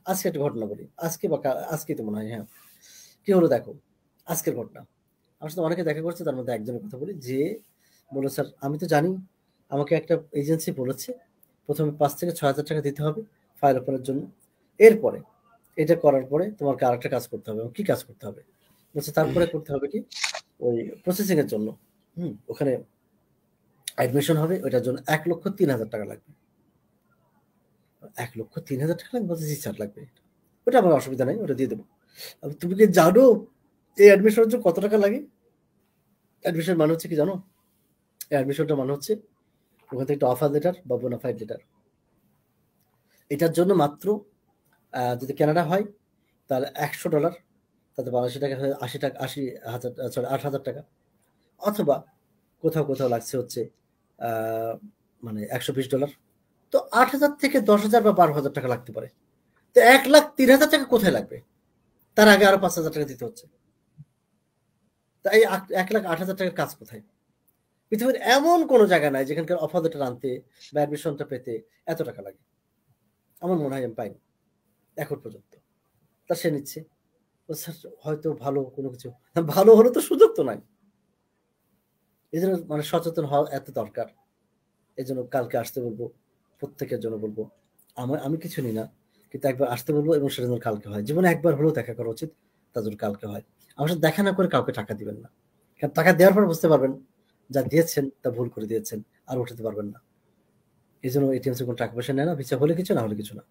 আজকে একটা ঘটনা বলি। আজকে বা আজকেই তো মনে হয়, হ্যাঁ। কি হলো দেখো, আজকের ঘটনা। আমার সাথে অনেকে দেখা করছে, তার মধ্যে একজনের কথা বলি, যে বলল, "স্যার আমি তো জানি আমাকে একটা এজেন্সি বলেছে ১ম এ ৫ থেকে ৬,০০০ টাকা দিতে হবে ফাইল ওপেনের জন্য। এরপরে এটা করার পরে তোমাকে আরেকটা কাজ করতে হবে।" কি কাজ করতে হবে? বলছে, "তারপরে করতে হবে কি, ওই প্রসেসিং এর জন্য ওখানে অ্যাডমিশন হবে, ওইটার জন্য ৳১,৩০,০০০ লাগবে।" ৳১,৩০,০০০ লাগবে? বলছে, "জি স্যার লাগবে।" ওটা আমার অসুবিধা নাই, ওটা দিয়ে দেব। তুমি কি জানো এই অ্যাডমিশনের জন্য কত টাকা লাগে? অ্যাডমিশন মানে হচ্ছে কি জানো? এই অ্যাডমিশনটা মানে হচ্ছে ওখান থেকে একটা অফার লেটার বা বোনাফাইড লেটার। এটার জন্য মাত্র যদি কানাডা হয় তাহলে $১০০, তাতে বাংলাদেশী টাকা হয় ৮০,০০০ সরি ৳৮,০০০। অথবা কোথাও লাগছে হচ্ছে আ মানে $১২০। তো ৮,০০০ থেকে ১০,০০০ বা ১২,০০০ টাকা লাগতে পারে। তো ৳১,৩০,০০০ কোথায় লাগবে? তার আগে আরো ৳৫,০০০ দিতে হচ্ছে। তো এই ৳১,৮০,০০০ কাজ কোথায়? পৃথিবীর এমন কোন জায়গা নাই যেখানকার অফার লেটার আনতে বা অ্যাডমিশনটা পেতে এত টাকা লাগে। আমার মনে হয় আমি পাইনি এখন পর্যন্ত। তা সে নিচ্ছে। স্যার হয়তো ভালো কোনো কিছু। ভালো হলে তো সুযোগ তো নাই। এজন্য মানে সচেতন হওয়া এত দরকার। এজন্য কালকে আসতে বলব। প্রত্যেকের জন্য বলব। আমি কিছু নিই না। কিন্তু একবার আসতে বলব এবং সেটা যেন কালকে হয়। জীবনে একবার হলেও দেখা করা উচিত। তা যেন কালকে হয়। আমার সাথে দেখা না করে কাউকে টাকা দিবেন না। কারণ টাকা দেওয়ার পর বুঝতে পারবেন যা দিয়েছেন তা ভুল করে দিয়েছেন। আর উঠাতে পারবেন না। এজন্য এটিএম থেকে কোনো টাকা পয়সা নেয় না। ভিসা হলে কিছু, না হলে কিছু না।